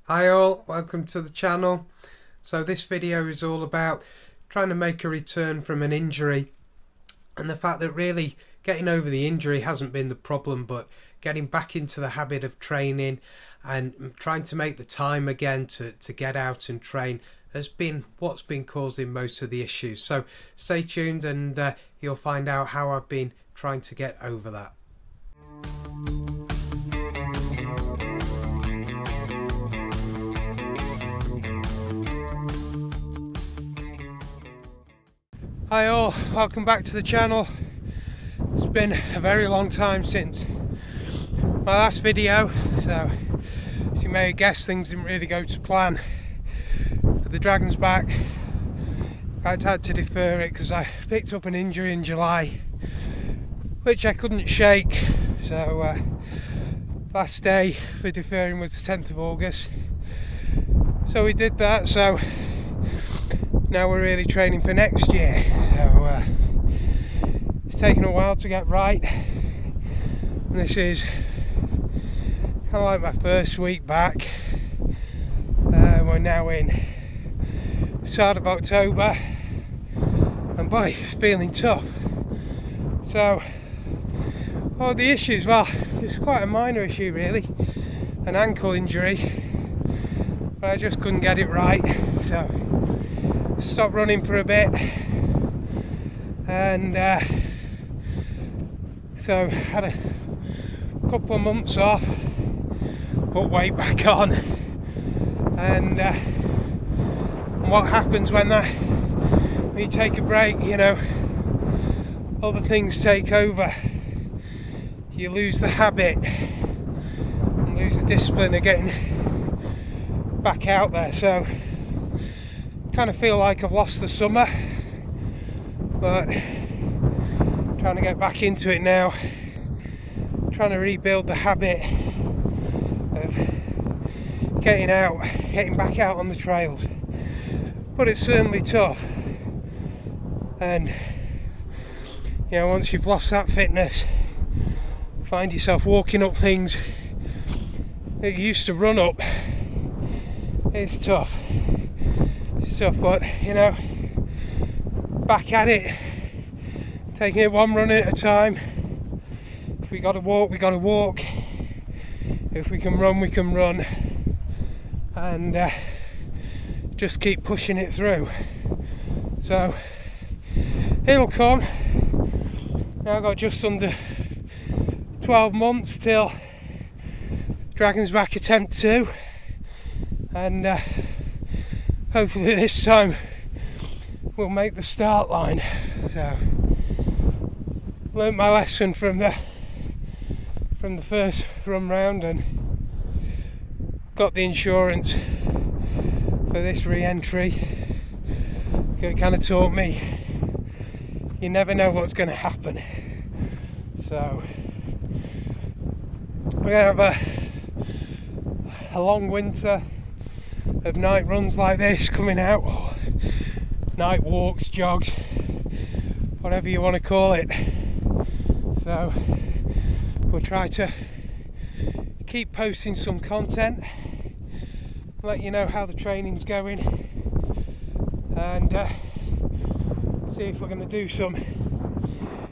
Hi all, welcome to the channel. So this video is all about trying to make a return from an injury, and the fact that really getting over the injury hasn't been the problem, but getting back into the habit of training and trying to make the time again to get out and train has been what's been causing most of the issues. So stay tuned and you'll find out how I've been trying to get over that. Hi all, welcome back to the channel. It's been a very long time since my last video, so as you may have guessed, things didn't really go to plan for the Dragon's Back. In fact, I had to defer it because I picked up an injury in July which I couldn't shake, so last day for deferring was the 10th of August, so we did that. So now we're really training for next year, so it's taken a while to get right, and this is kind of like my first week back. We're now in the start of October, and boy, feeling tough. So the issues, well, it's quite a minor issue really, an ankle injury, but I just couldn't get it right, so stopped running for a bit, and so had a couple of months off, put weight back on, and what happens when you take a break, you know, other things take over. You lose the habit and lose the discipline of getting back out there, so kind of feel like I've lost the summer, but trying to get back into it now, trying to rebuild the habit of getting out, getting back out on the trails. But it's certainly tough, and you know, once you've lost that fitness, find yourself walking up things that you used to run up. It's tough. Stuff, but you know, back at it, taking it one run at a time. If we gotta walk, we gotta walk. If we can run, we can run, and just keep pushing it through. So it'll come. Now I've got just under 12 months till Dragon's Back attempt 2, and hopefully this time we'll make the start line. So learnt my lesson from the first run round, and got the insurance for this re-entry. It kind of taught me you never know what's going to happen. So we're going to have a long winter of night runs like this coming out, or night walks, jogs, whatever you want to call it. So we'll try to keep posting some content, let you know how the training's going, and see if we're going to do some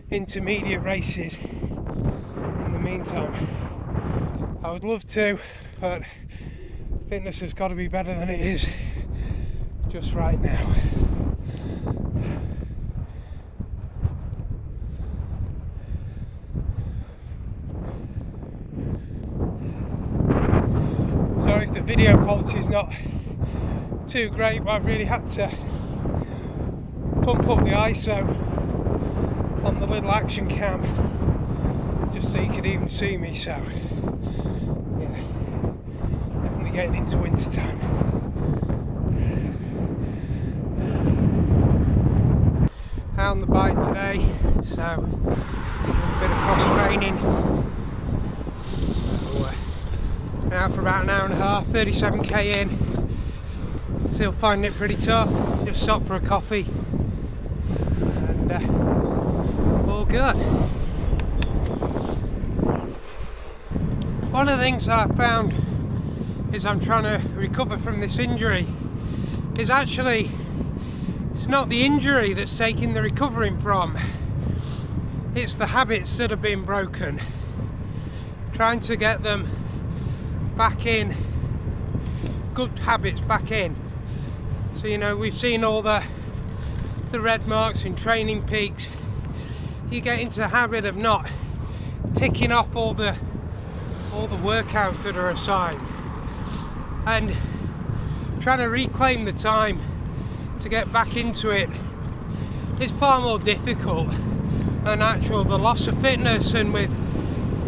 intermediate races in the meantime. I would love to, but fitness has got to be better than it is just right now. Sorry if the video quality is not too great, but I've really had to pump up the ISO on the little action cam just so you could even see me. So yeah, definitely getting into winter time. Out on the bike today, so a bit of cross training. So, out for about an hour and a half, 37k in. Still finding it pretty tough. Just stopped for a coffee, and all good. One of the things that I found is I'm trying to recover from this injury is actually, it's not the injury that's taking the recovering from, it's the habits that have been broken. Trying to get them back in, good habits back in. So, you know, we've seen all the red marks in Training Peaks. You get into the habit of not ticking off all the workouts that are assigned, and trying to reclaim the time to get back into it is far more difficult than the loss of fitness, and with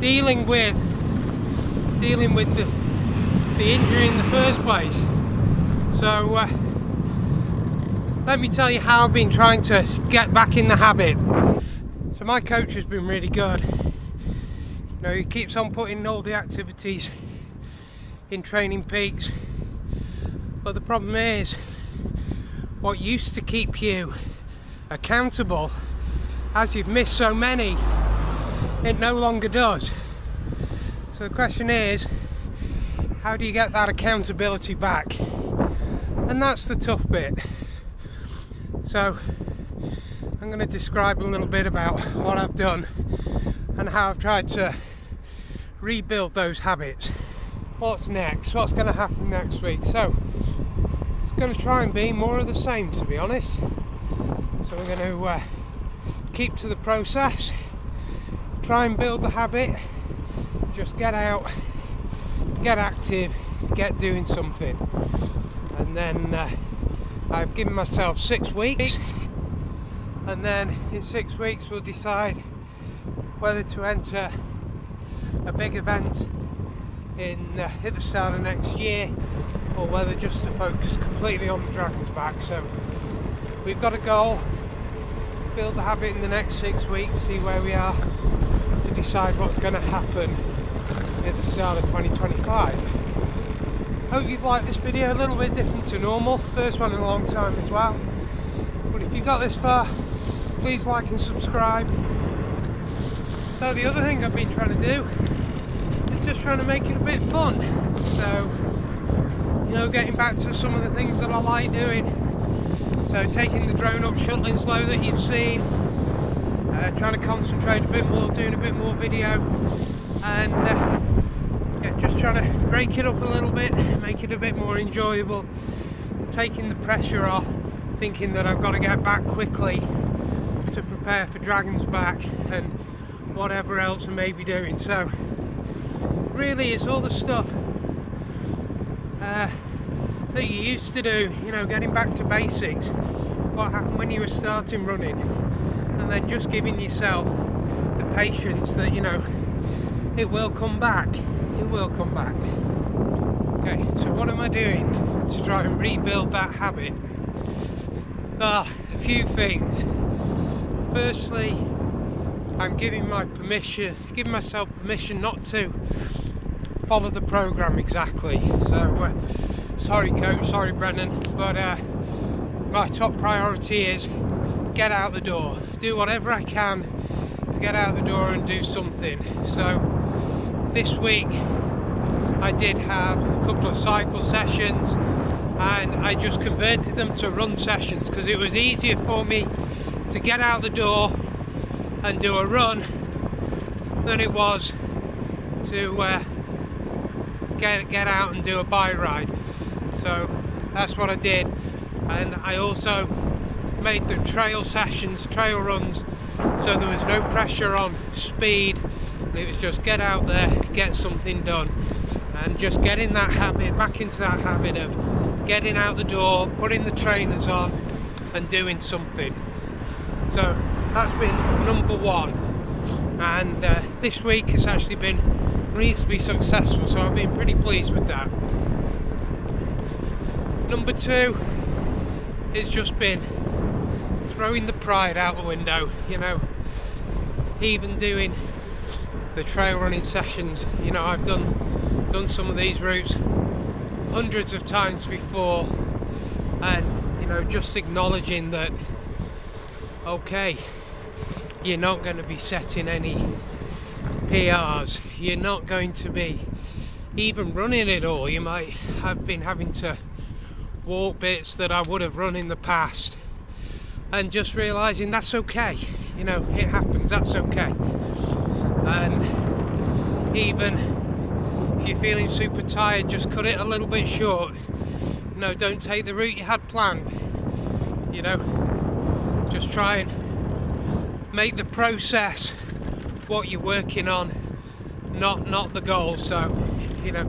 dealing with the injury in the first place. So let me tell you how I've been trying to get back in the habit. So my coach has been really good. You know, he keeps on putting all the activities in Training Peaks, but the problem is, what used to keep you accountable, as you've missed so many, it no longer does. So the question is, how do you get that accountability back? And that's the tough bit. So I'm going to describe a little bit about what I've done and how I've tried to rebuild those habits. What's next? What's going to happen next week? So it's going to try and be more of the same, to be honest. So we're going to keep to the process, try and build the habit, just get out, get active, get doing something. And then I've given myself 6 weeks, and then in 6 weeks we'll decide whether to enter a big event at the start of next year, or whether just to focus completely on the Dragon's Back. So we've got a goal, build the habit in the next 6 weeks, see where we are, to decide what's going to happen at the start of 2025. Hope you've liked this video, a little bit different to normal, first one in a long time as well. But if you got this far, please like and subscribe. So the other thing I've been trying to do is just trying to make it a bit fun. So, you know, getting back to some of the things that I like doing. So taking the drone up, shuttling slow that you've seen, trying to concentrate a bit more, doing a bit more video, and yeah, just trying to break it up a little bit, make it a bit more enjoyable, taking the pressure off, thinking that I've got to get back quickly to prepare for Dragon's Back and whatever else I may be doing. So really it's all the stuff that you used to do, you know, getting back to basics, what happened when you were starting running, and then just giving yourself the patience that, you know, it will come back, it will come back. Okay, so what am I doing to try and rebuild that habit? A few things. Firstly, I'm giving myself permission not to follow the program exactly. So sorry coach, sorry Brennan, but my top priority is get out the door, do whatever I can to get out the door and do something. So this week I did have a couple of cycle sessions, and I just converted them to run sessions because it was easier for me to get out the door and do a run than it was to get out and do a bike ride. So that's what I did, and I also made the trail sessions, trail runs, so there was no pressure on speed. It was just get out there, get something done, and just getting that habit, back into that habit of getting out the door, putting the trainers on and doing something. So that's been number one, and this week has actually been reasonably successful, so I've been pretty pleased with that. Number two has just been throwing the pride out the window, you know, even doing the trail running sessions. You know, I've done some of these routes hundreds of times before, and you know, just acknowledging that, okay, you're not going to be setting any PRs, you're not going to be even running it all, you might have been having to walk bits that I would have run in the past, and just realizing that's okay, you know, it happens, that's okay. And even if you're feeling super tired, just cut it a little bit short. You know, don't take the route you had planned, you know, just try and make the process what you're working on, not the goal. So, you know,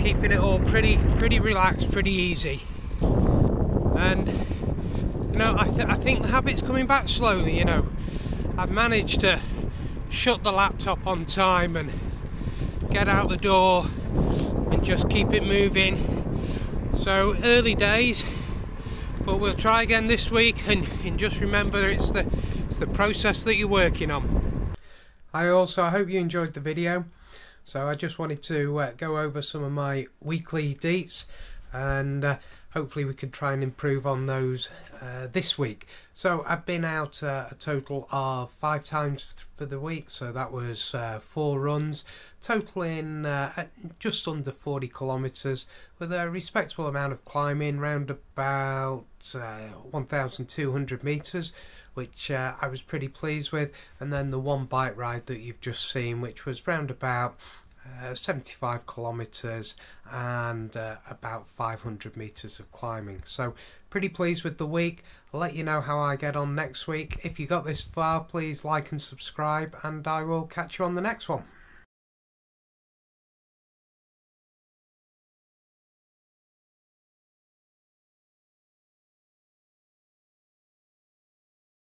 keeping it all pretty relaxed, pretty easy. And you know, I think the habit's coming back slowly. You know, I've managed to shut the laptop on time and get out the door and just keep it moving. So early days, but we'll try again this week, and just remember it's the process that you're working on. I hope you enjoyed the video. So I just wanted to go over some of my weekly deets, and hopefully we could try and improve on those this week. So I've been out a total of 5 times for the week, so that was 4 runs, totaling just under 40 kilometres, with a respectable amount of climbing, round about 1,200 metres, which I was pretty pleased with, and then the one bike ride that you've just seen, which was round about 75 kilometres and about 500 metres of climbing. So pretty pleased with the week. I'll let you know how I get on next week. If you got this far, please like and subscribe, and I will catch you on the next one.